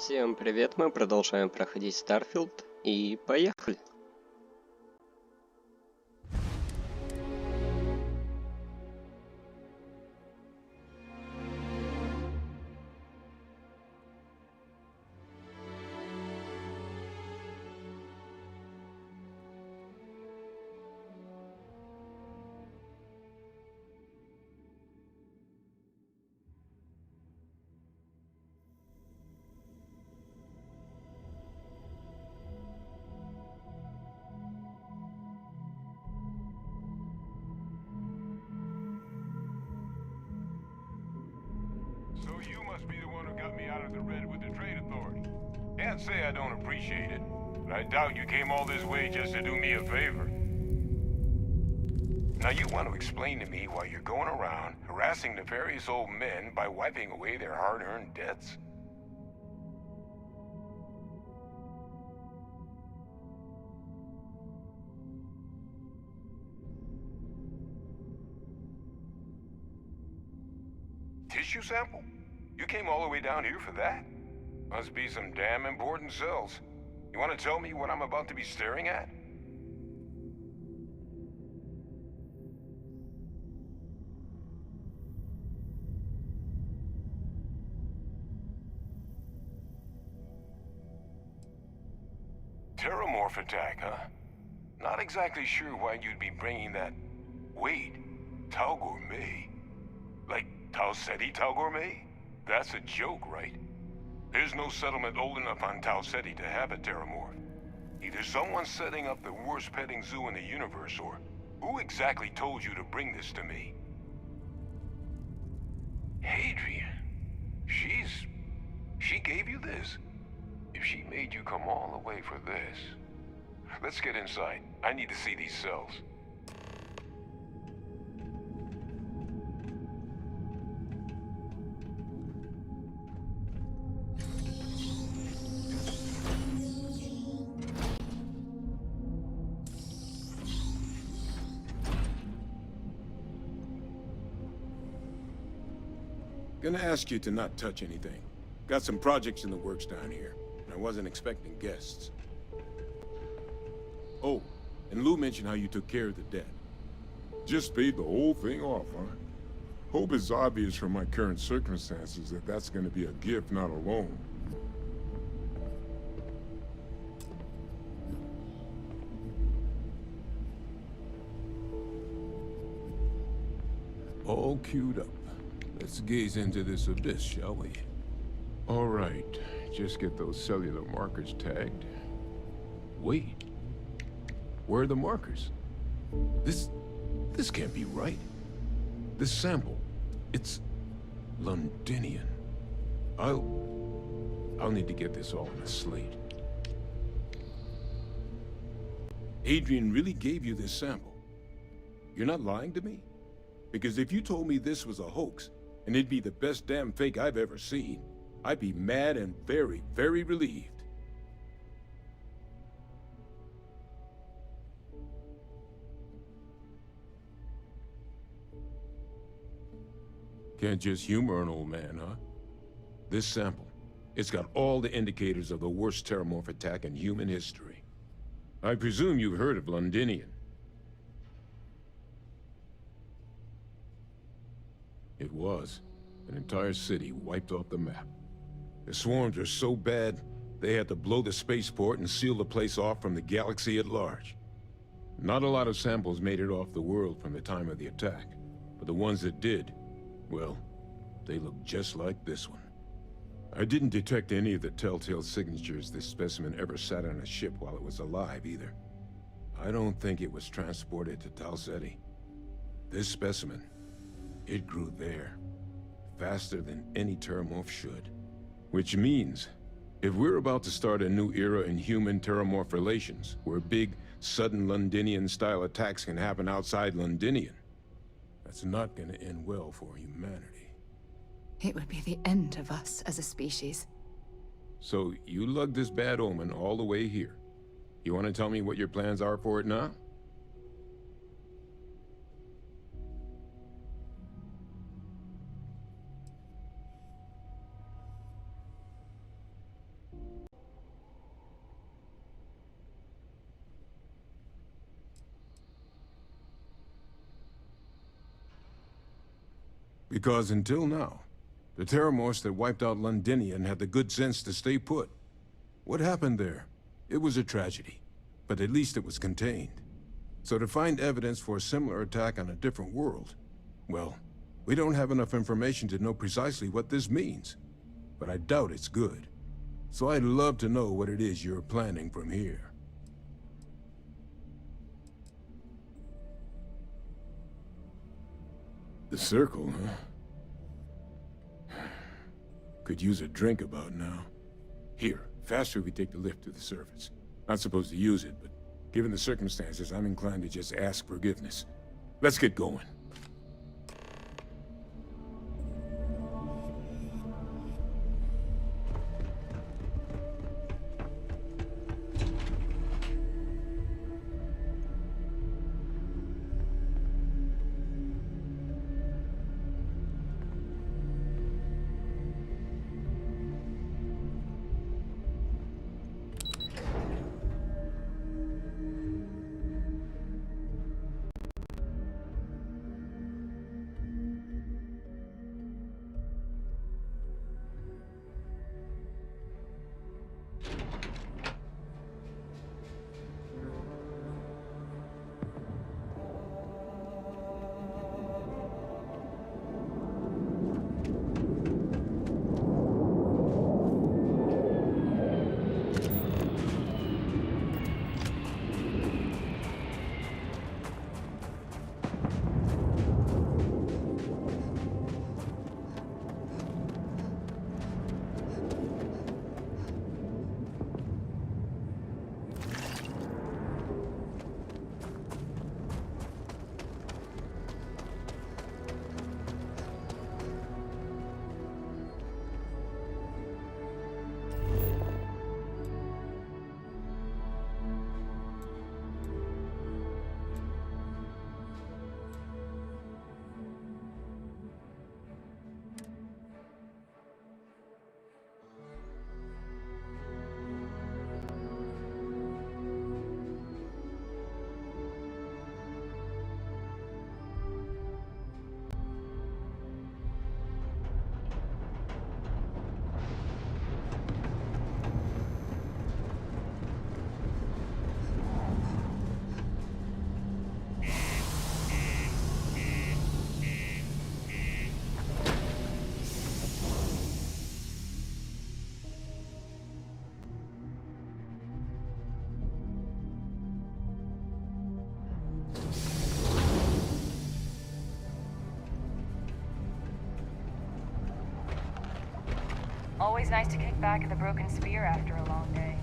Всем привет, мы продолжаем проходить Starfield и поехали! So you must be the one who got me out of the red with the trade authority. Can't say I don't appreciate it, but I doubt you came all this way just to do me a favor. Now you want to explain to me why you're going around harassing nefarious old men by wiping away their hard-earned debts? Tissue sample? You came all the way down here for that? Must be some damn important cells. You want to tell me what I'm about to be staring at? Terramorph attack, huh? Not exactly sure why you'd be bringing that... Wait, Tau Gourmet? Like Tau Ceti Tau Gourmet? That's a joke, right? There's no settlement old enough on Tau Ceti to have a Terramorph. Either someone's setting up the worst petting zoo in the universe, or who exactly told you to bring this to me? Hadrian. She gave you this? If she made you come all the way for this... Let's get inside. I need to see these cells. Gonna ask you to not touch anything. Got some projects in the works down here, and I wasn't expecting guests. Oh, and Lou mentioned how you took care of the debt. Just paid the whole thing off, huh? Hope it's obvious from my current circumstances that that's gonna be a gift, not a loan. All queued up. Let's gaze into this abyss, shall we? All right, just get those cellular markers tagged. Wait. Where are the markers? This can't be right. This sample, it's Londinian. I'll need to get this all in a slate. Adrian really gave you this sample. You're not lying to me? Because if you told me this was a hoax, and it'd be the best damn fake I've ever seen, I'd be mad and very, very relieved. Can't just humor an old man, huh? This sample, it's got all the indicators of the worst Terramorph attack in human history. I presume you've heard of Londinian. It was. An entire city wiped off the map. The swarms are so bad, they had to blow the spaceport and seal the place off from the galaxy at large. Not a lot of samples made it off the world from the time of the attack, but the ones that did, well, they look just like this one. I didn't detect any of the telltale signatures this specimen ever sat on a ship while it was alive, either. I don't think it was transported to Tau Ceti. This specimen, it grew there, faster than any Terramorph should. Which means, if we're about to start a new era in human-Terramorph relations, where big, sudden Londinian-style attacks can happen outside Londinian, that's not gonna end well for humanity. It would be the end of us as a species. So, you lugged this bad omen all the way here. You want to tell me what your plans are for it now? Because until now, the Terramorphs that wiped out Londinian had the good sense to stay put. What happened there? It was a tragedy, but at least it was contained. So to find evidence for a similar attack on a different world, well, we don't have enough information to know precisely what this means. But I doubt it's good. So I'd love to know what it is you're planning from here. The circle, huh? Could use a drink about now. Here, faster we take the lift to the surface. Not supposed to use it, but given the circumstances, I'm inclined to just ask forgiveness. Let's get going. Always nice to kick back at the Broken Sphere after a long day.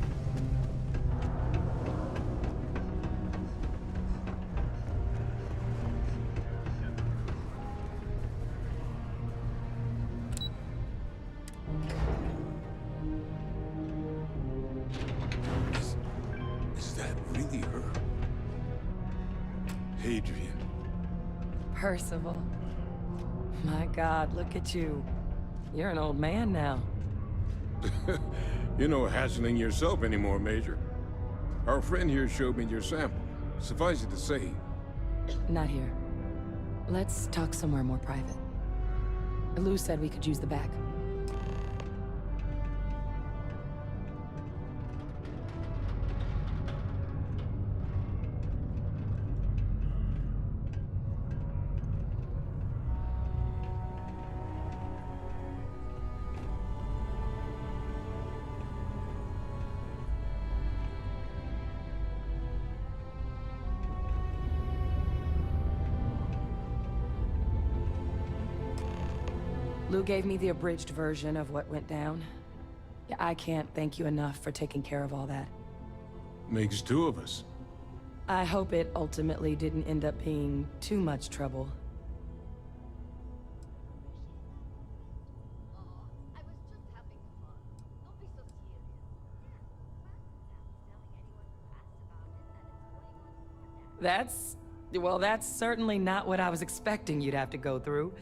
Is that really her? Hadrian. Percival. My God, look at you. You're an old man now. You're no hassling yourself anymore, Major. Our friend here showed me your sample. Suffice it to say... Not here. Let's talk somewhere more private. Lou said we could use the back. Lou gave me the abridged version of what went down. Yeah, I can't thank you enough for taking care of all that. Makes two of us. I hope it ultimately didn't end up being too much trouble. That's certainly not what I was expecting you'd have to go through.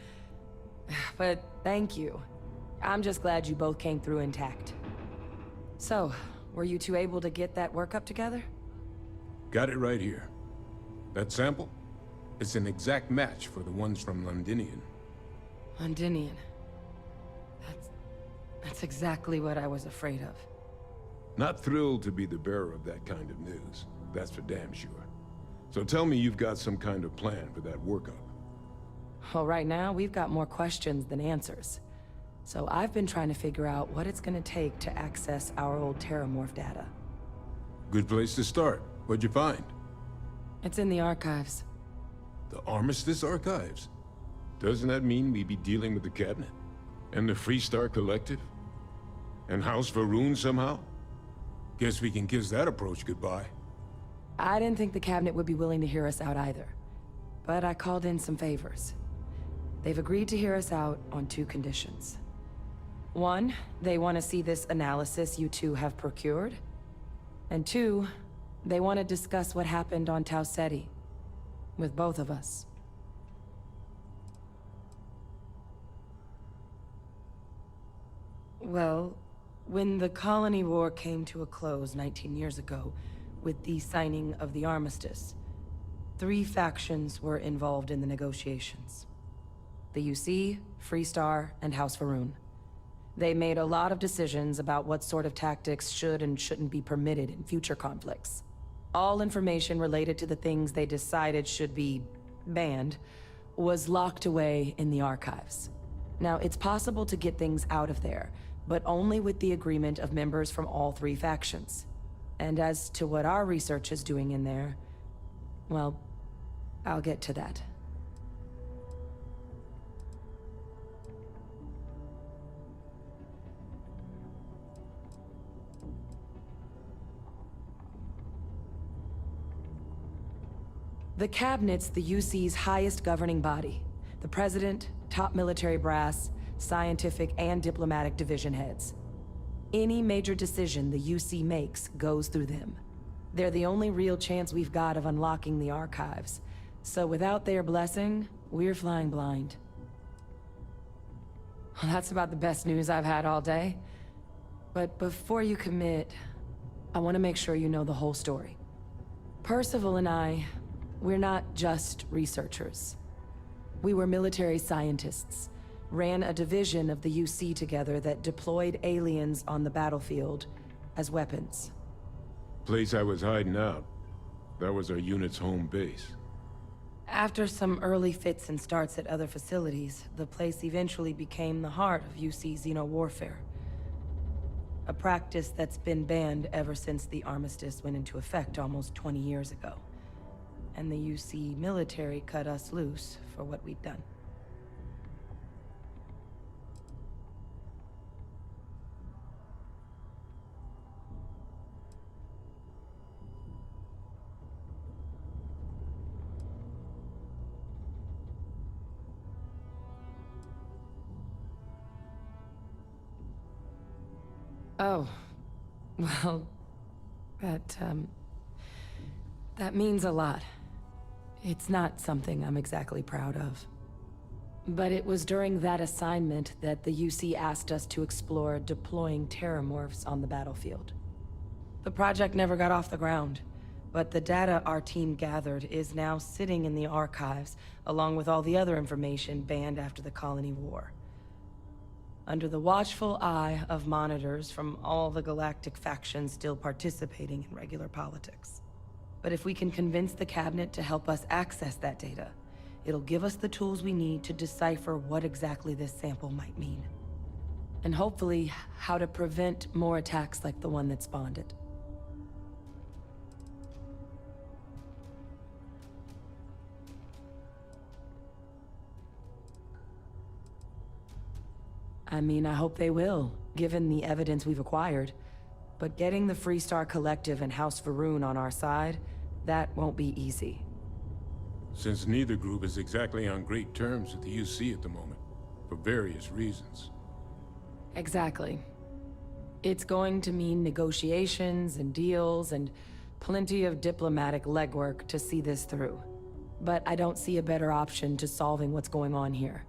But thank you. I'm just glad you both came through intact. So, were you two able to get that workup together? Got it right here. That sample? It's an exact match for the ones from Londinian. Londinian. That's exactly what I was afraid of. Not thrilled to be the bearer of that kind of news. That's for damn sure. So tell me you've got some kind of plan for that workup. Well, right now, we've got more questions than answers. So I've been trying to figure out what it's gonna take to access our old Terramorph data. Good place to start. What'd you find? It's in the archives. The Armistice Archives? Doesn't that mean we'd be dealing with the Cabinet? And the Freestar Collective? And House Varun somehow? Guess we can kiss that approach goodbye. I didn't think the Cabinet would be willing to hear us out either. But I called in some favors. They've agreed to hear us out on 2 conditions. 1, they want to see this analysis you two have procured. And 2, they want to discuss what happened on Tau Ceti. With both of us. Well, when the Colony War came to a close 19 years ago, with the signing of the Armistice, 3 factions were involved in the negotiations. The UC, Freestar, and House Varun. They made a lot of decisions about what sort of tactics should and shouldn't be permitted in future conflicts. All information related to the things they decided should be banned was locked away in the archives. Now, it's possible to get things out of there, but only with the agreement of members from all 3 factions. And as to what our research is doing in there, well, I'll get to that. The Cabinet's the UC's highest governing body. The President, top military brass, scientific and diplomatic division heads. Any major decision the UC makes goes through them. They're the only real chance we've got of unlocking the archives. So without their blessing, we're flying blind. Well, that's about the best news I've had all day. But before you commit, I want to make sure you know the whole story. Percival and I, we're not just researchers. We were military scientists, ran a division of the UC together that deployed aliens on the battlefield as weapons. Place I was hiding out. That was our unit's home base. After some early fits and starts at other facilities, the place eventually became the heart of UC xeno-warfare. A practice that's been banned ever since the Armistice went into effect almost 20 years ago. And the UC military cut us loose for what we'd done. Oh, well, that means a lot. It's not something I'm exactly proud of. But it was during that assignment that the UC asked us to explore deploying terramorphs on the battlefield. The project never got off the ground, but the data our team gathered is now sitting in the archives, along with all the other information banned after the Colony War. Under the watchful eye of monitors from all the galactic factions still participating in regular politics. But if we can convince the Cabinet to help us access that data, it'll give us the tools we need to decipher what exactly this sample might mean. And hopefully, how to prevent more attacks like the one that spawned it. I mean, I hope they will, given the evidence we've acquired. But getting the Freestar Collective and House Varun on our side, that won't be easy. Since neither group is exactly on great terms with the UC at the moment, for various reasons. Exactly. It's going to mean negotiations and deals and plenty of diplomatic legwork to see this through. But I don't see a better option to solving what's going on here.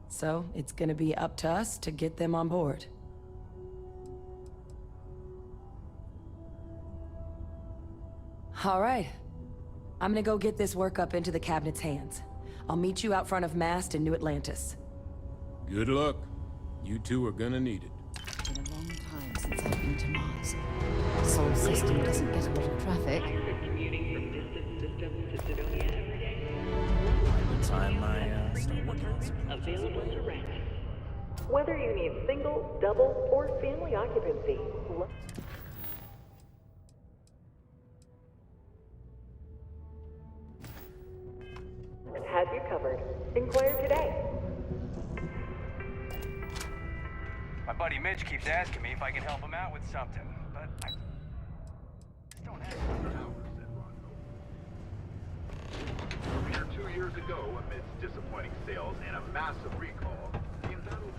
So it's gonna be up to us to get them on board. All right. I'm gonna go get this work up into the Cabinet's hands. I'll meet you out front of Mast in New Atlantis. Good luck. You two are gonna need it. It's been a long time since I've been to Mars. The solar system doesn't get a lot of traffic. The time I start working on some Available to rent. Whether you need single, double, or family occupancy. Has you covered. Inquire today. My buddy Mitch keeps asking me if I can help him out with something, but I just don't have time. Here 2 years ago, amidst disappointing sales and a massive recall, the embattled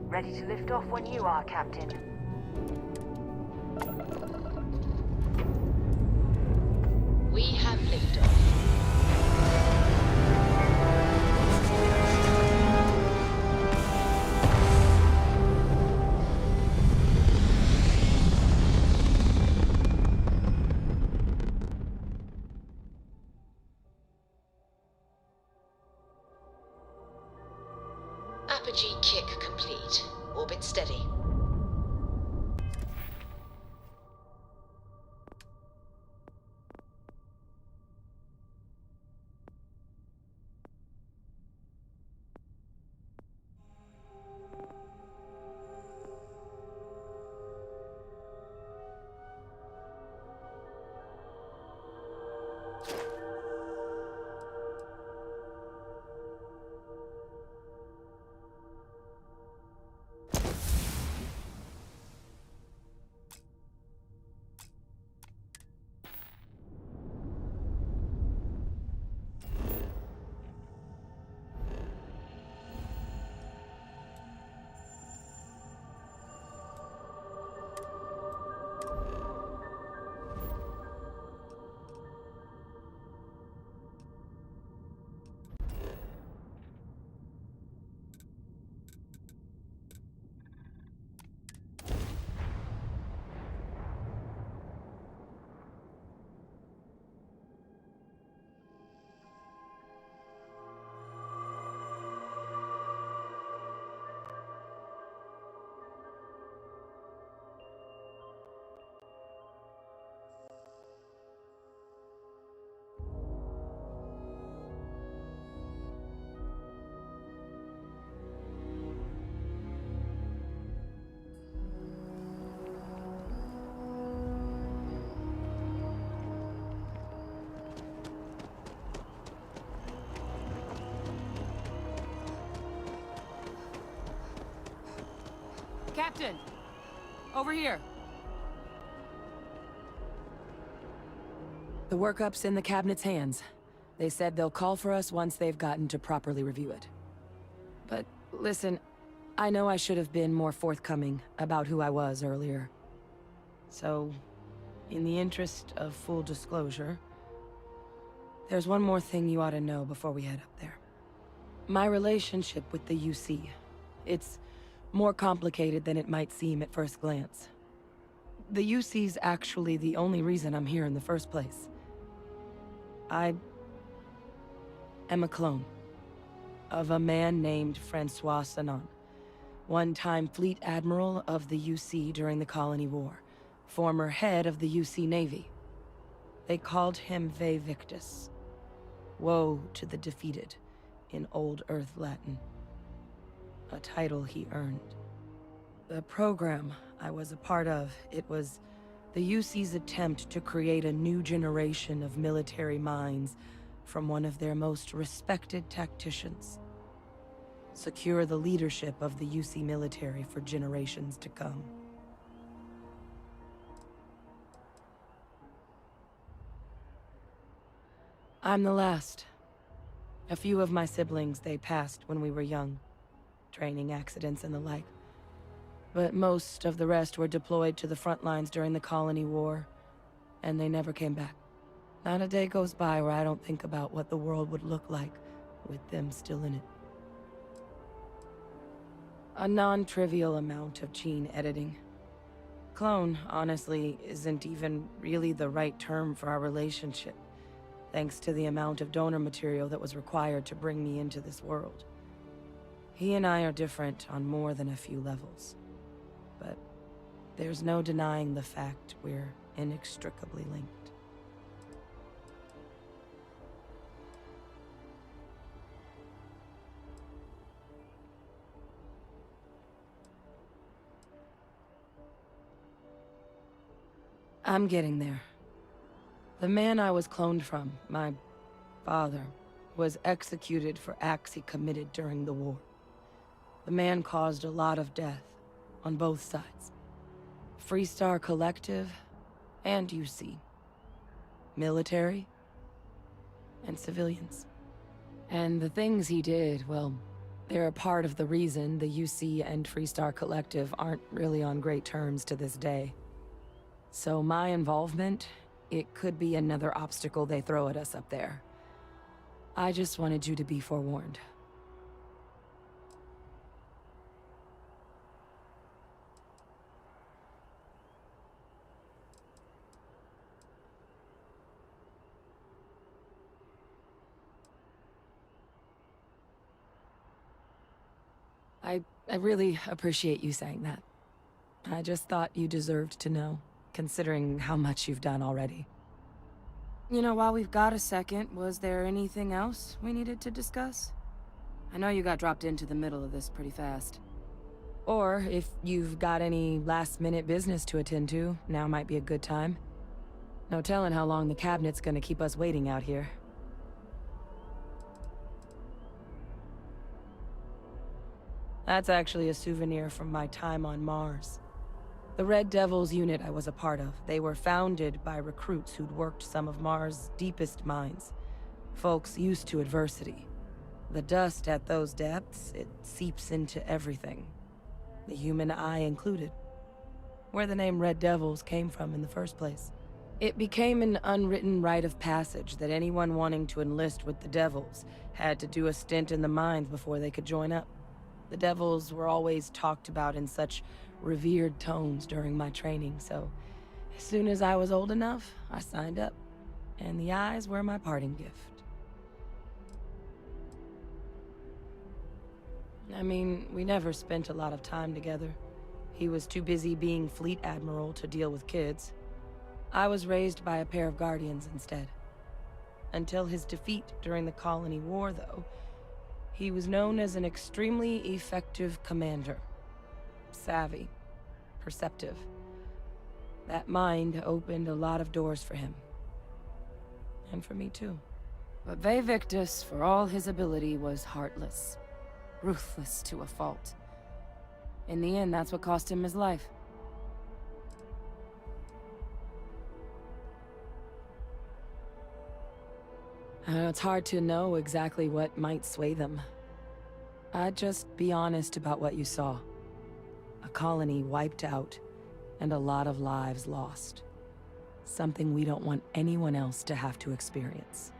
Ready to lift off when you are, Captain. We have liftoff. Apogee kick complete. Orbit steady. Captain! Over here! The workup's in the cabinet's hands. They said they'll call for us once they've gotten to properly review it. But listen, I know I should have been more forthcoming about who I was earlier. So, in the interest of full disclosure, there's one more thing you ought to know before we head up there. My relationship with the UC. It's more complicated than it might seem at first glance. The UC's actually the only reason I'm here in the first place. I am a clone of a man named Francois Sanon, one-time fleet admiral of the UC during the Colony War, former head of the UC Navy. They called him Ve Victus, woe to the defeated, in Old Earth Latin. A title he earned. The program I was a part of, it was the UC's attempt to create a new generation of military minds from one of their most respected tacticians. Secure the leadership of the UC military for generations to come. I'm the last. A few of my siblings, they passed when we were young. Training accidents and the like. But most of the rest were deployed to the front lines during the Colony War, and they never came back. Not a day goes by where I don't think about what the world would look like with them still in it. A non-trivial amount of gene editing. Clone, honestly, isn't even really the right term for our relationship, thanks to the amount of donor material that was required to bring me into this world. He and I are different on more than a few levels, but there's no denying the fact we're inextricably linked. I'm getting there. The man I was cloned from, my father, was executed for acts he committed during the war. The man caused a lot of death, on both sides. Freestar Collective, and UC. Military, and civilians. And the things he did, well, they're a part of the reason the UC and Freestar Collective aren't really on great terms to this day. So my involvement, it could be another obstacle they throw at us up there. I just wanted you to be forewarned. I really appreciate you saying that. I just thought you deserved to know, considering how much you've done already. You know, while we've got a second, was there anything else we needed to discuss? I know you got dropped into the middle of this pretty fast. Or, if you've got any last-minute business to attend to, now might be a good time. No telling how long the cabinet's gonna keep us waiting out here. That's actually a souvenir from my time on Mars. The Red Devils unit I was a part of, they were founded by recruits who'd worked some of Mars' deepest mines. Folks used to adversity. The dust at those depths, it seeps into everything. The human eye included. Where the name Red Devils came from in the first place. It became an unwritten rite of passage that anyone wanting to enlist with the Devils had to do a stint in the mines before they could join up. The Devils were always talked about in such revered tones during my training, so as soon as I was old enough, I signed up. And the eyes were my parting gift. I mean, we never spent a lot of time together. He was too busy being Fleet Admiral to deal with kids. I was raised by a pair of Guardians instead. Until his defeat during the Colony War, though, he was known as an extremely effective commander. Savvy. Perceptive. That mind opened a lot of doors for him. And for me, too. But Victus, for all his ability, was heartless. Ruthless to a fault. In the end, that's what cost him his life. It's hard to know exactly what might sway them. I'd just be honest about what you saw. A colony wiped out, and a lot of lives lost. Something we don't want anyone else to have to experience.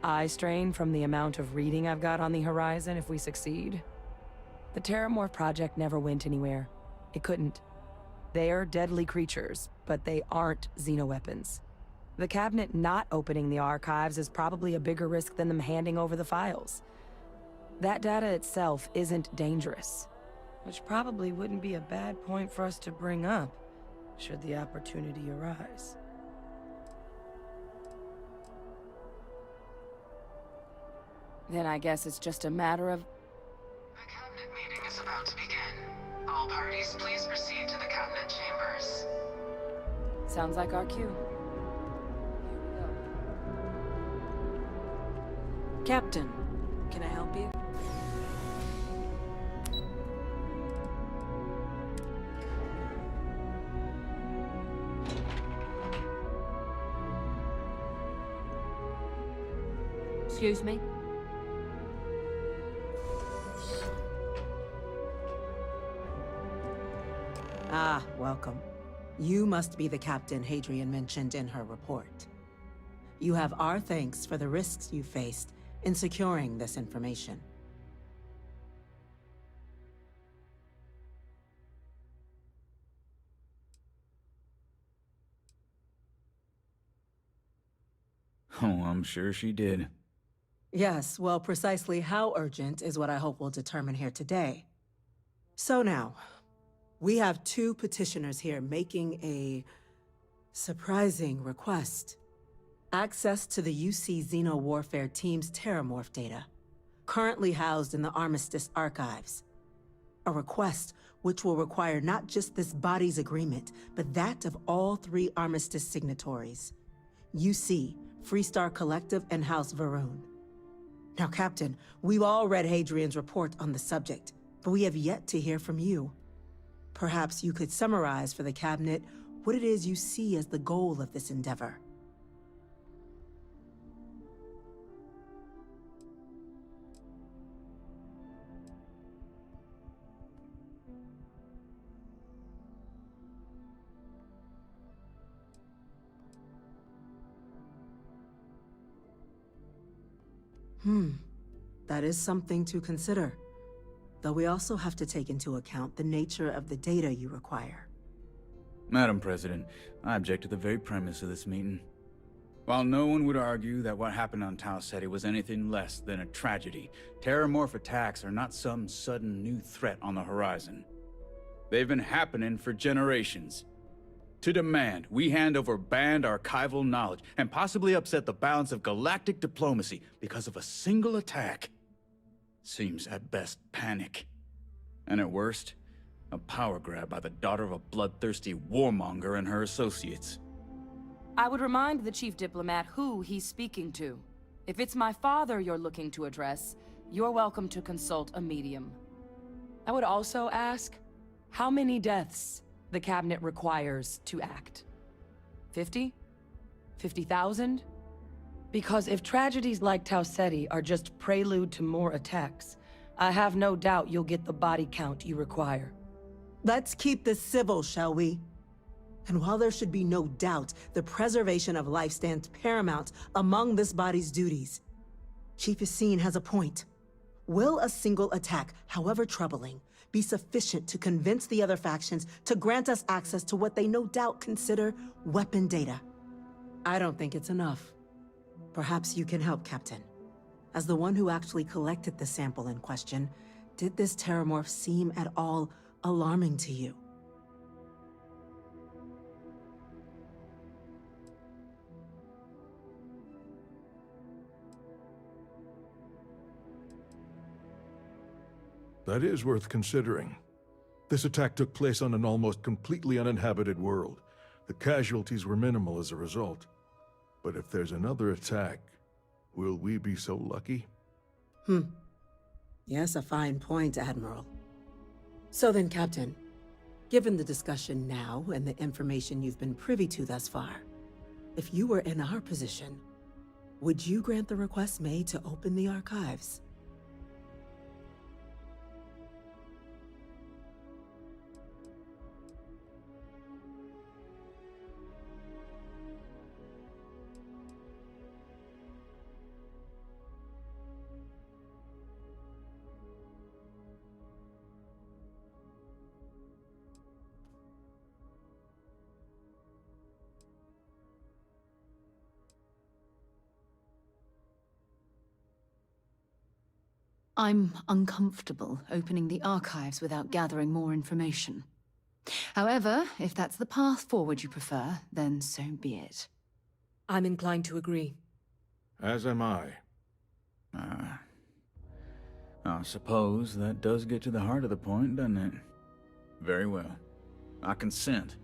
Eye strain from the amount of reading I've got on the horizon if we succeed. The Terramorph project never went anywhere. It couldn't. They're deadly creatures, but they aren't xenoweapons. The cabinet not opening the archives is probably a bigger risk than them handing over the files. That data itself isn't dangerous, which probably wouldn't be a bad point for us to bring up, should the opportunity arise. Then I guess it's just a matter of... The cabinet meeting is about to begin. All parties, please proceed to the cabinet chambers. Sounds like our cue. Here we go. Captain, can I help you? Excuse me? Ah, welcome. You must be the captain Hadrian mentioned in her report. You have our thanks for the risks you faced in securing this information. Oh, I'm sure she did. Yes, well, precisely how urgent is what I hope we'll determine here today. So now, we have two petitioners here making a surprising request. Access to the UC Xeno Warfare Team's Terramorph data, currently housed in the Armistice archives. A request which will require not just this body's agreement, but that of all three Armistice signatories. UC, Freestar Collective, and House Varun. Now, Captain, we've all read Hadrian's report on the subject, but we have yet to hear from you. Perhaps you could summarize for the Cabinet what it is you see as the goal of this endeavor. That is something to consider. Though we also have to take into account the nature of the data you require. Madam President, I object to the very premise of this meeting. While no one would argue that what happened on Tau Ceti was anything less than a tragedy, Terramorph attacks are not some sudden new threat on the horizon. They've been happening for generations. To demand we hand over banned archival knowledge and possibly upset the balance of galactic diplomacy because of a single attack seems at best panic. And at worst, a power grab by the daughter of a bloodthirsty warmonger and her associates. I would remind the Chief Diplomat who he's speaking to. If it's my father you're looking to address, you're welcome to consult a medium. I would also ask, how many deaths the Cabinet requires to act? 50? 50,000? Because if tragedies like Tau Ceti are just prelude to more attacks, I have no doubt you'll get the body count you require. Let's keep this civil, shall we? And while there should be no doubt the preservation of life stands paramount among this body's duties, Chief Yassine has a point. Will a single attack, however troubling, be sufficient to convince the other factions to grant us access to what they no doubt consider weapon data? I don't think it's enough. Perhaps you can help, Captain. As the one who actually collected the sample in question, did this Terramorph seem at all alarming to you? That is worth considering. This attack took place on an almost completely uninhabited world. The casualties were minimal as a result. But if there's another attack, will we be so lucky? Yes, a fine point, Admiral. So then, Captain, given the discussion now and the information you've been privy to thus far, if you were in our position, would you grant the request made to open the archives? I'm uncomfortable opening the archives without gathering more information. However, if that's the path forward you prefer, then so be it. I'm inclined to agree. As am I. I suppose that does get to the heart of the point, doesn't it? Very well. I consent.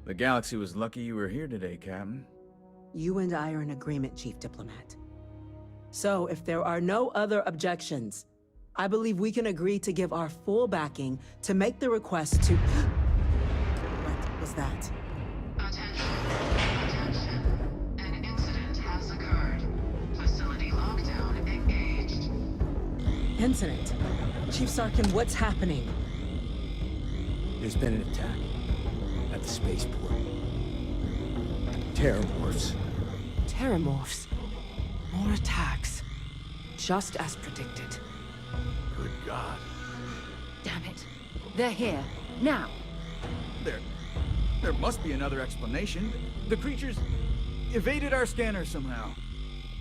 The galaxy was lucky you were here today, Captain. You and I are in agreement, Chief Diplomat. So, if there are no other objections, I believe we can agree to give our full backing to make the request to... What was that? Attention. An incident has occurred. Facility lockdown incident? Chief Sarkin, what's happening? There's been an attack at the spaceport. Terramorphs. Terramorphs. More attacks. Just as predicted. Good God. Damn it. They're here. Now. There must be another explanation. The creatures evaded our scanner somehow.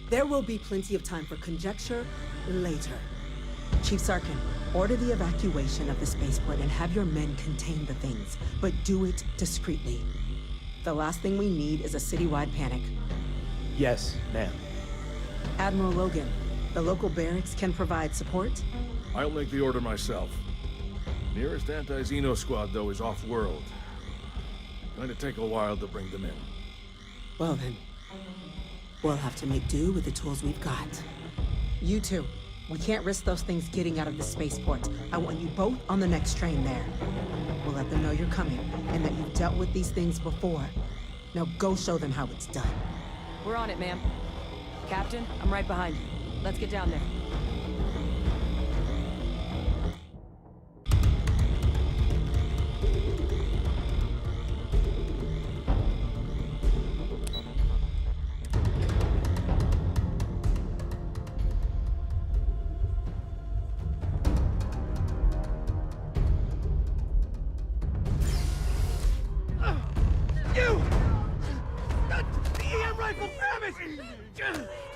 There will be plenty of time for conjecture later. Chief Sarkin, order the evacuation of the spaceport and have your men contain the things, but do it discreetly. The last thing we need is a citywide panic. Yes, ma'am. Admiral Logan, the local barracks can provide support? I'll make the order myself. Nearest anti-Xeno squad, though, is off-world. Going to take a while to bring them in. Well then, we'll have to make do with the tools we've got. You two, we can't risk those things getting out of the spaceport. I want you both on the next train there. We'll let them know you're coming, and that you've dealt with these things before. Now go show them how it's done. We're on it, ma'am. Captain, I'm right behind you. Let's get down there.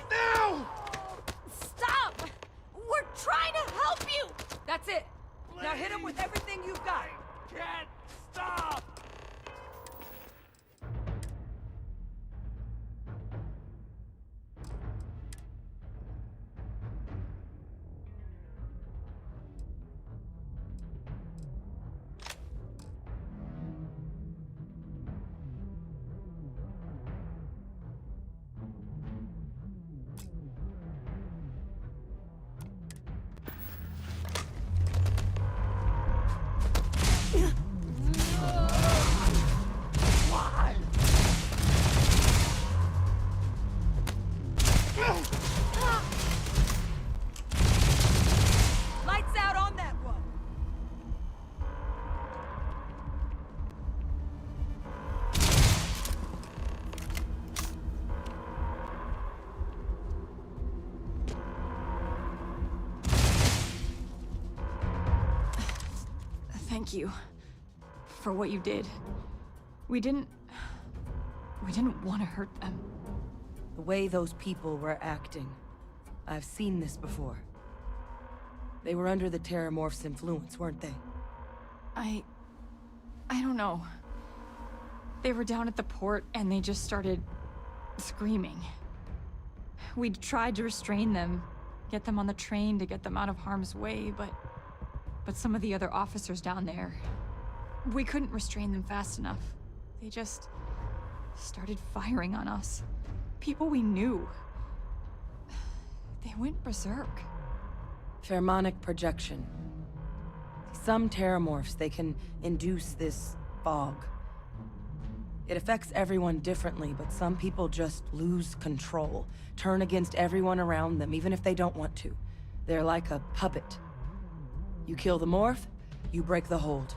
Now! Stop! We're trying to help you! That's it! Now hit him with everything you've got! Can't stop! Lights out on that one! Thank you for what you did. We didn't want to hurt them. The way those people were acting. I've seen this before. They were under the Terramorph's influence, weren't they? I don't know. They were down at the port and they just started screaming. We tried to restrain them, get them on the train to get them out of harm's way, but some of the other officers down there, we couldn't restrain them fast enough. They just started firing on us. People we knew. They went berserk. Pheromonic projection. Some Terramorphs, they can induce this fog. It affects everyone differently, but some people just lose control, turn against everyone around them, even if they don't want to. They're like a puppet. You kill the morph, you break the hold.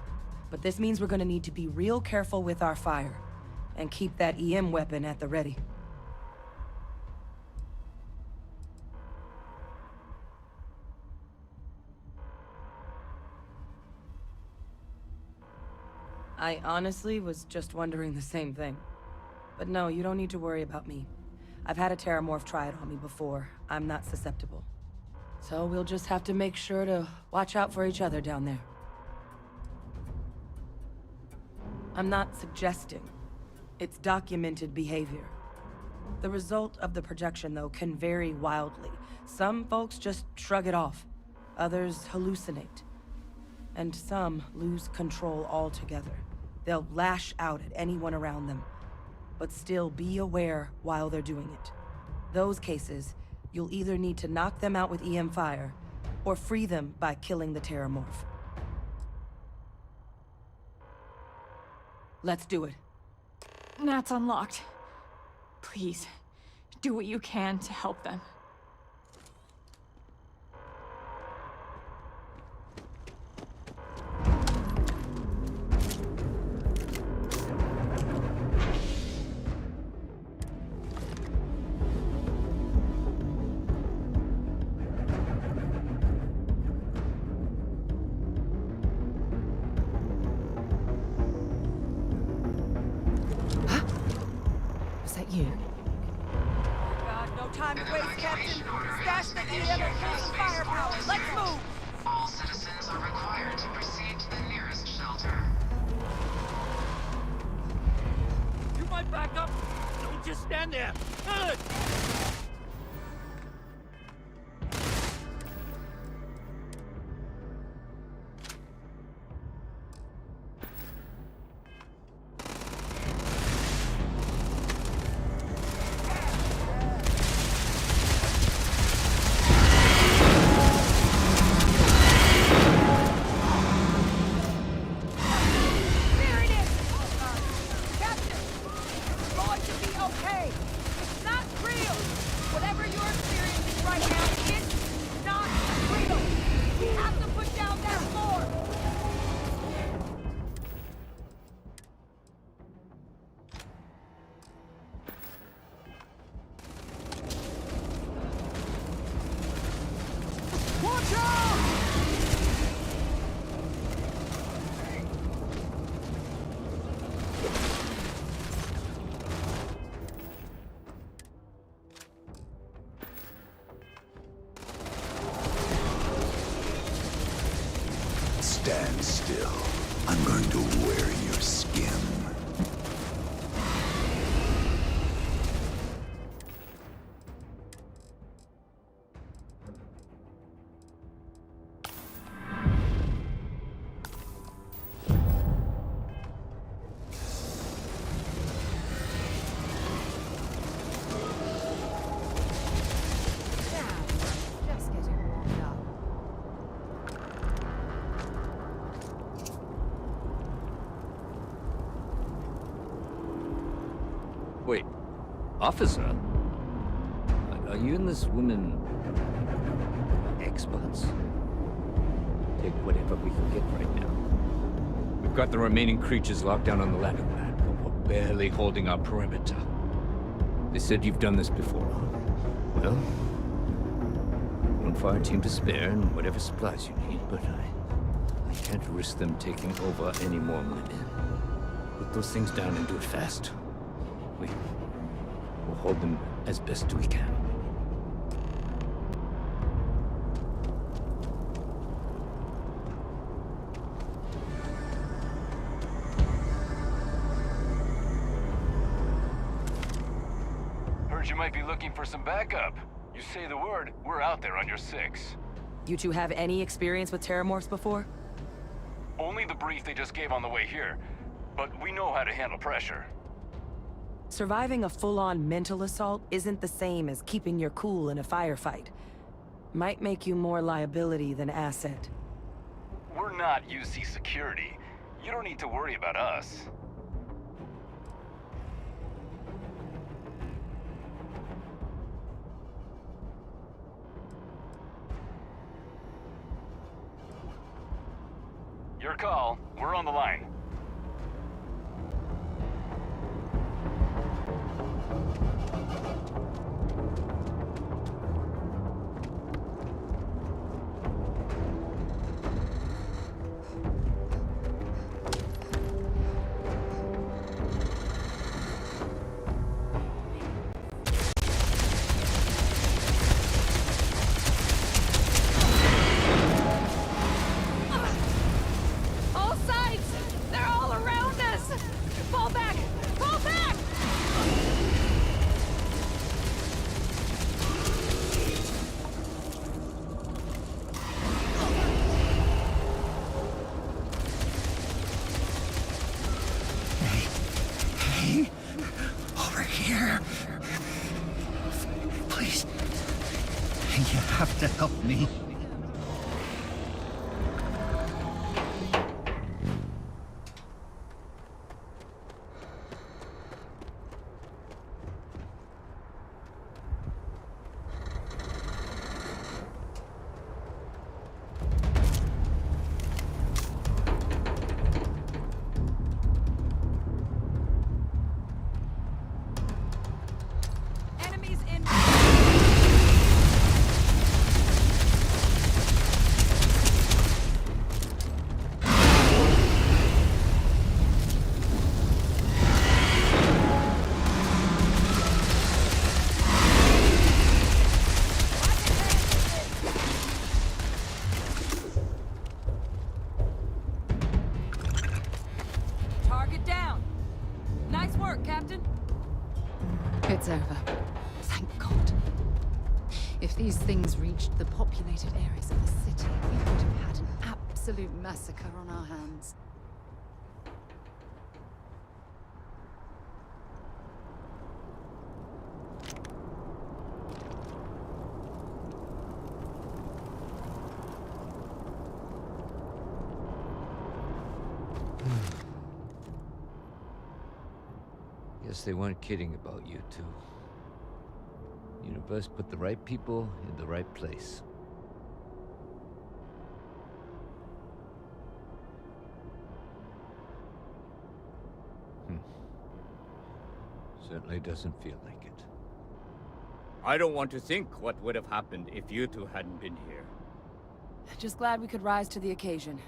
But this means we're gonna need to be real careful with our fire, and keep that EM weapon at the ready. I honestly was just wondering the same thing. But no, you don't need to worry about me. I've had a Terramorph try it on me before. I'm not susceptible. So we'll just have to make sure to watch out for each other down there. I'm not suggesting. It's documented behavior. The result of the projection, though, can vary wildly. Some folks just shrug it off. Others hallucinate. And some lose control altogether. They'll lash out at anyone around them, but still be aware while they're doing it. Those cases, you'll either need to knock them out with EM fire, or free them by killing the Terramorph. Let's do it. Nat's unlocked. Please, do what you can to help them. Firepower. Let's move! All citizens are required to proceed to the nearest shelter. You might back up! Don't just stand there! Good! Stand still. I'm going to wear your skin. Wait, officer? Are you and this woman experts? Take whatever we can get right now. We've got the remaining creatures locked down on the ladder pad, but we're barely holding our perimeter. They said you've done this before. Well, one fire team to spare and whatever supplies you need, but I can't risk them taking over any more of my men. Put those things down and do it fast. We'll hold them as best we can. Heard you might be looking for some backup. You say the word, we're out there on your 6. You two have any experience with terramorphs before? Only the brief they just gave on the way here, but we know how to handle pressure. Surviving a full-on mental assault isn't the same as keeping your cool in a firefight. Might make you more liability than asset. We're not UC security. You don't need to worry about us. Your call. We're on the line. Over here. Please. You have to help me. it's over. Thank God. If these things reached the populated areas of the city, we would have had an absolute massacre on our hands. Guess they weren't kidding about you two. Universe put the right people in the right place. Certainly doesn't feel like it. I don't want to think what would have happened if you two hadn't been here. Just glad we could rise to the occasion.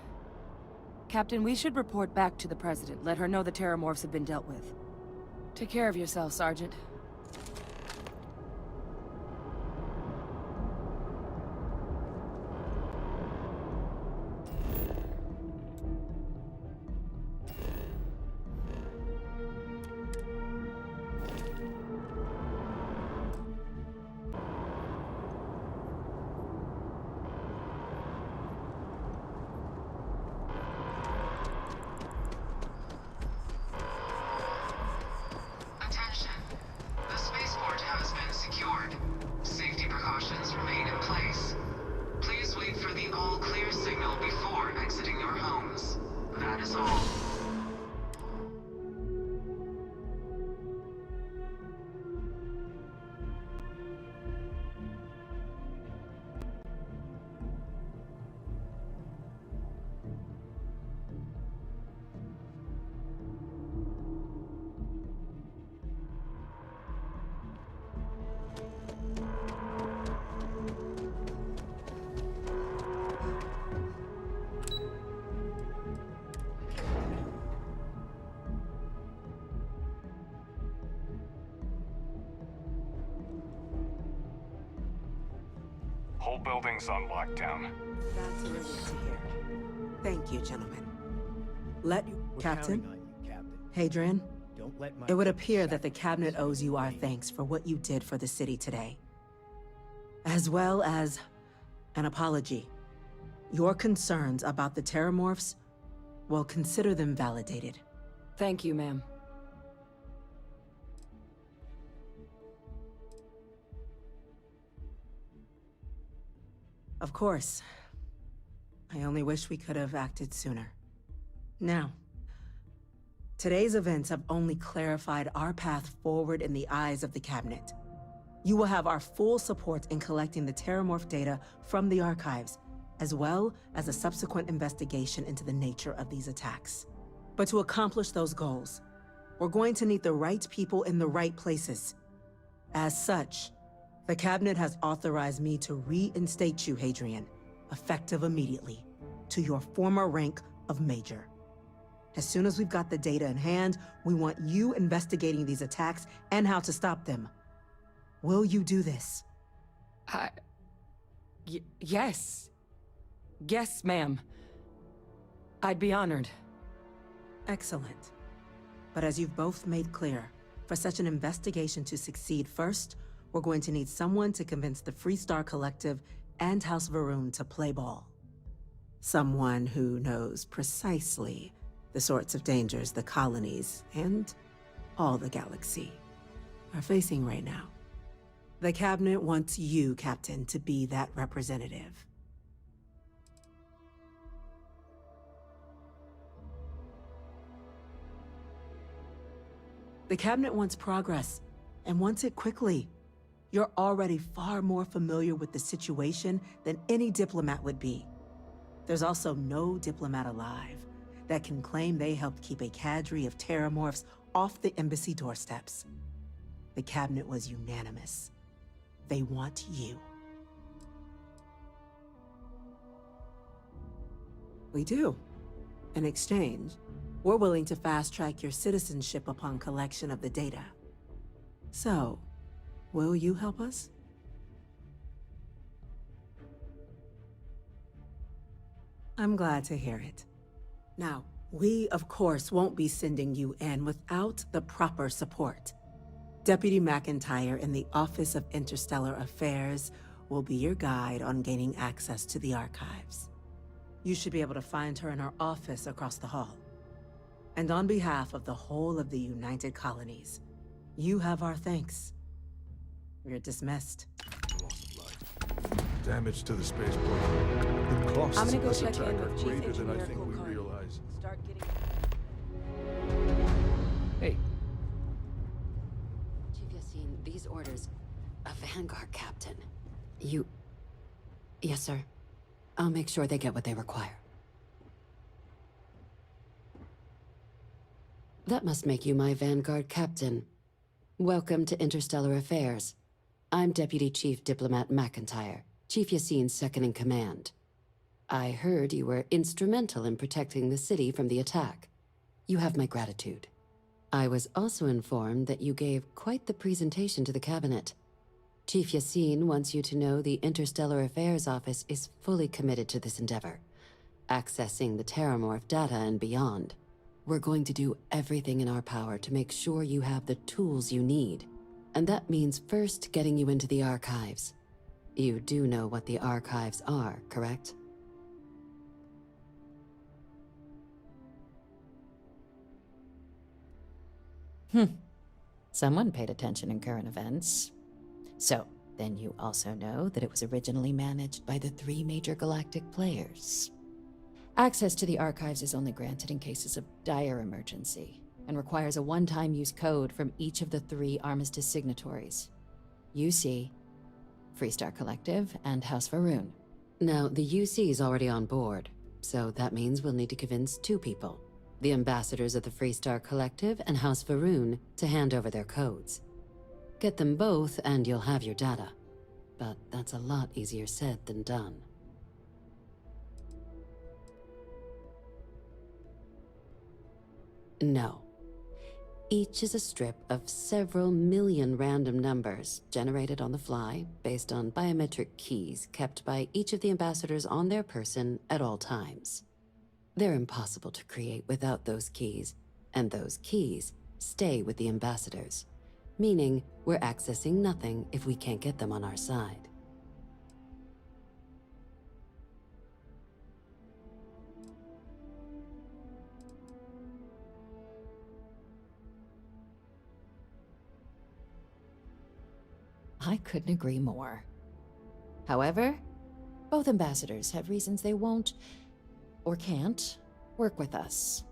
Captain, we should report back to the President. Let her know the Terramorphs have been dealt with. Take care of yourself, Sergeant. Attention. The spaceport has been secured. Safety precautions remain in place. Please wait for the all-clear signal before exiting your homes. That is all. Whole building's on lockdown. That's a relief to hear. Thank you, gentlemen. Captain? Counting on you, Captain. Hadrian, Don't let my it would appear that the Cabinet owes you our thanks for what you did for the city today. As well as an apology. Your concerns about the Terramorphs, well, consider them validated. Thank you, ma'am. Of course. I only wish we could have acted sooner. Now, today's events have only clarified our path forward in the eyes of the Cabinet. You will have our full support in collecting the Terramorph data from the archives, as well as a subsequent investigation into the nature of these attacks. But to accomplish those goals, we're going to need the right people in the right places. As such, the Cabinet has authorized me to reinstate you, Hadrian, effective immediately, to your former rank of Major. As soon as we've got the data in hand, we want you investigating these attacks and how to stop them. Will you do this? Yes. Yes, ma'am. I'd be honored. Excellent. But as you've both made clear, for such an investigation to succeed first, we're going to need someone to convince the Freestar Collective and House Varun to play ball. Someone who knows precisely the sorts of dangers the colonies and all the galaxy are facing right now. The Cabinet wants you, Captain, to be that representative. The Cabinet wants progress, and wants it quickly. You're already far more familiar with the situation than any diplomat would be. There's also no diplomat alive that can claim they helped keep a cadre of Terramorphs off the embassy doorsteps. The Cabinet was unanimous. They want you. We do. In exchange, we're willing to fast-track your citizenship upon collection of the data. So, will you help us? I'm glad to hear it. Now, we, of course, won't be sending you in without the proper support. Deputy McIntyre in the Office of Interstellar Affairs will be your guide on gaining access to the archives. You should be able to find her in her office across the hall. And on behalf of the whole of the United Colonies, you have our thanks. You're dismissed. Damage to the spaceport. The costs I'm gonna of go this check attack in are with Chief greater than I Engineer think we Kulkarni. realize. Start getting... Hey. Chief Yassine, these orders... A Vanguard captain. You... Yes, sir. I'll make sure they get what they require. That must make you my Vanguard captain. Welcome to Interstellar Affairs. I'm Deputy Chief Diplomat McIntyre, Chief Yassine's second-in-command. I heard you were instrumental in protecting the city from the attack. You have my gratitude. I was also informed that you gave quite the presentation to the cabinet. Chief Yassine wants you to know the Interstellar Affairs Office is fully committed to this endeavor, accessing the Terramorph data and beyond. We're going to do everything in our power to make sure you have the tools you need. And that means first getting you into the archives. You do know what the archives are, correct? Someone paid attention in current events. So, then you also know that it was originally managed by the 3 major galactic players. Access to the archives is only granted in cases of dire emergency, and requires a one-time use code from each of the 3 Armistice signatories. UC, Freestar Collective, and House Varun. Now, the UC is already on board, so that means we'll need to convince 2 people. The ambassadors of the Freestar Collective and House Varun to hand over their codes. Get them both and you'll have your data. But that's a lot easier said than done. No. Each is a strip of several million random numbers generated on the fly based on biometric keys kept by each of the ambassadors on their person at all times. They're impossible to create without those keys, and those keys stay with the ambassadors, meaning we're accessing nothing if we can't get them on our side. I couldn't agree more. However, both ambassadors have reasons they won't, or can't, work with us.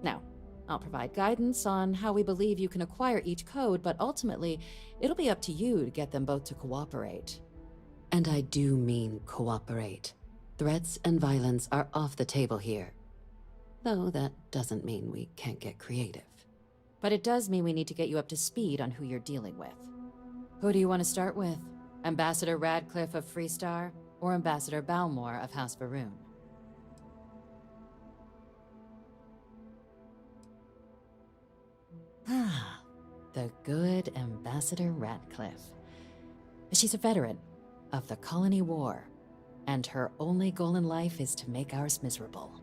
Now, I'll provide guidance on how we believe you can acquire each code, but ultimately, it'll be up to you to get them both to cooperate. And I do mean cooperate. Threats and violence are off the table here. Though that doesn't mean we can't get creative. But it does mean we need to get you up to speed on who you're dealing with. Who do you want to start with? Ambassador Radcliffe of Freestar, or Ambassador Balmore of House Varun? Ah, the good Ambassador Radcliffe. She's a veteran of the Colony War, and her only goal in life is to make ours miserable.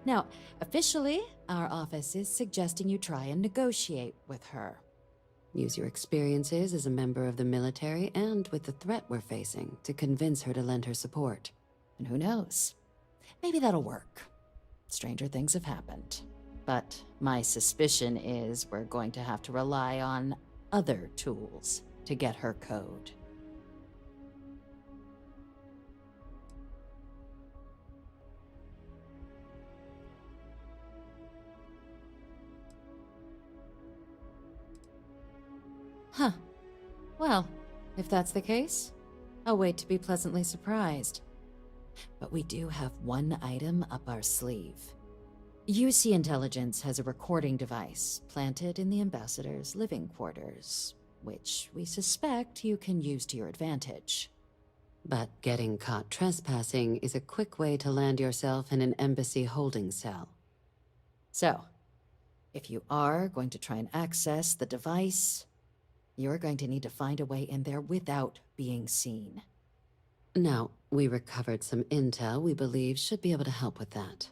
Now, officially, our office is suggesting you try and negotiate with her. Use your experiences as a member of the military and with the threat we're facing to convince her to lend her support. And who knows? Maybe that'll work. Stranger things have happened. But my suspicion is we're going to have to rely on other tools to get her code. Huh. Well, if that's the case, I'll wait to be pleasantly surprised. But we do have one item up our sleeve. UC Intelligence has a recording device planted in the Ambassador's living quarters, which we suspect you can use to your advantage. But getting caught trespassing is a quick way to land yourself in an embassy holding cell. So, if you are going to try and access the device, you're going to need to find a way in there without being seen. Now, we recovered some intel we believe should be able to help with that.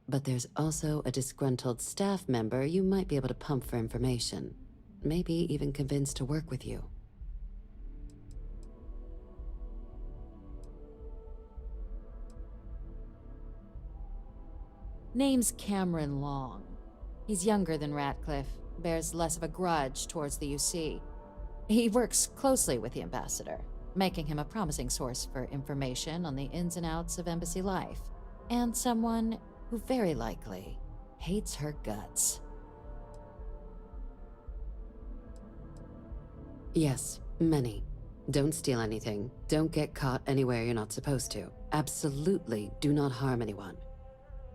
But there's also a disgruntled staff member you might be able to pump for information. maybe even convinced to work with you. Name's Cameron Long. He's younger than Ratcliffe, bears less of a grudge towards the UC. He works closely with the ambassador, making him a promising source for information on the ins and outs of embassy life, and someone who very likely hates her guts. Yes, many. Don't steal anything. Don't get caught anywhere you're not supposed to. Absolutely do not harm anyone.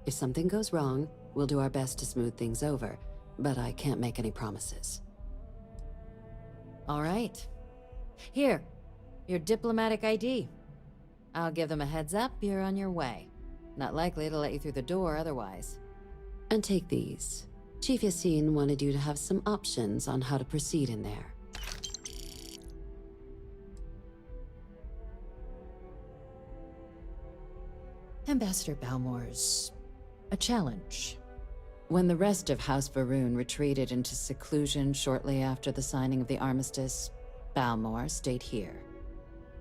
If something goes wrong, we'll do our best to smooth things over, but I can't make any promises. All right. Here, your diplomatic ID. I'll give them a heads up you're on your way. Not likely to let you through the door otherwise. And take these. Chief Yassine wanted you to have some options on how to proceed in there. Ambassador Balmore's a challenge. When the rest of House Varun retreated into seclusion shortly after the signing of the armistice, Balmore stayed here.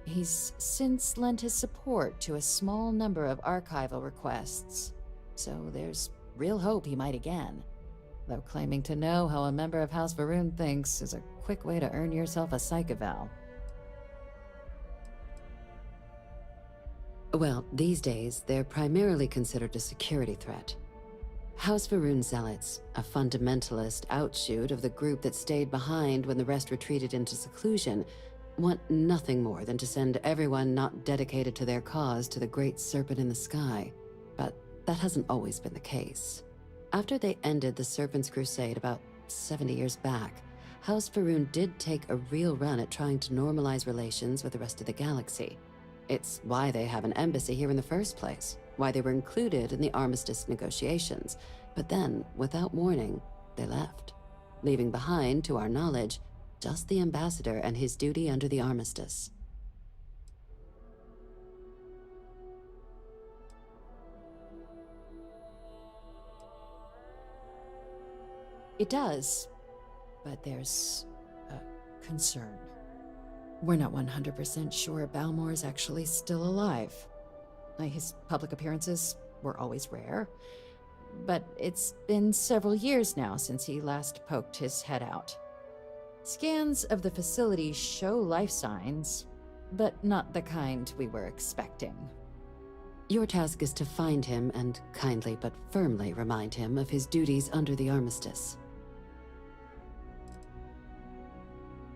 He's since lent his support to a small number of archival requests, so there's real hope he might again. Though claiming to know how a member of House Varun thinks is a quick way to earn yourself a psych eval. Well, these days, they're primarily considered a security threat. House Varun Zealots, a fundamentalist outshoot of the group that stayed behind when the rest retreated into seclusion, want nothing more than to send everyone not dedicated to their cause to the great serpent in the sky. But that hasn't always been the case. After they ended the Serpent's Crusade about 70 years back, House Varun did take a real run at trying to normalize relations with the rest of the galaxy. It's why they have an embassy here in the first place, why they were included in the armistice negotiations. But then, without warning, they left, leaving behind, to our knowledge, just the ambassador and his duty under the armistice. It does, but there's a concern. We're not 100% sure Balmore's actually still alive. His public appearances were always rare, but it's been several years now since he last poked his head out. Scans of the facility show life signs, but not the kind we were expecting. Your task is to find him and kindly but firmly remind him of his duties under the armistice.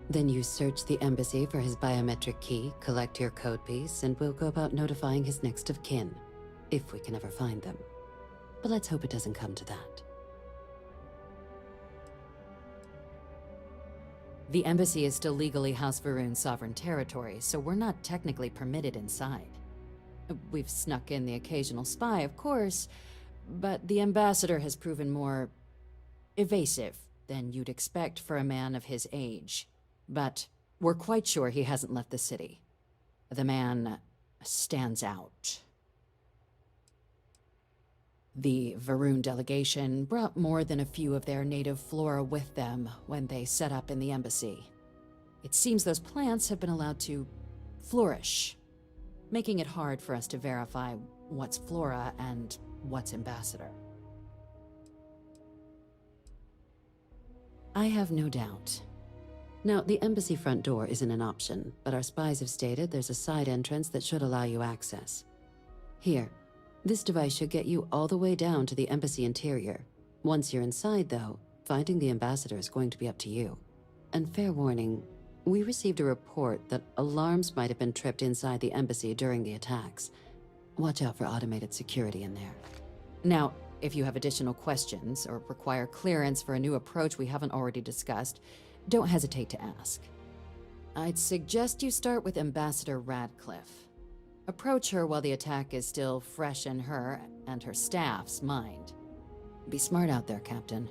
Then you search the embassy for his biometric key, collect your code piece, and we'll go about notifying his next of kin, if we can ever find them. But let's hope it doesn't come to that. The embassy is still legally House Varun's sovereign territory, so we're not technically permitted inside. We've snuck in the occasional spy, of course, but the ambassador has proven more evasive than you'd expect for a man of his age. But we're quite sure he hasn't left the city. The man stands out. The Varun delegation brought more than a few of their native flora with them when they set up in the embassy. It seems those plants have been allowed to flourish, making it hard for us to verify what's flora and what's ambassador. I have no doubt. Now, the embassy front door isn't an option, but our spies have stated there's a side entrance that should allow you access. Here, this device should get you all the way down to the embassy interior. Once you're inside, though, finding the ambassador is going to be up to you. And fair warning, we received a report that alarms might have been tripped inside the embassy during the attacks. Watch out for automated security in there. Now, if you have additional questions or require clearance for a new approach we haven't already discussed, don't hesitate to ask. I'd suggest you start with Ambassador Radcliffe. Approach her while the attack is still fresh in her and her staff's mind. Be smart out there, Captain.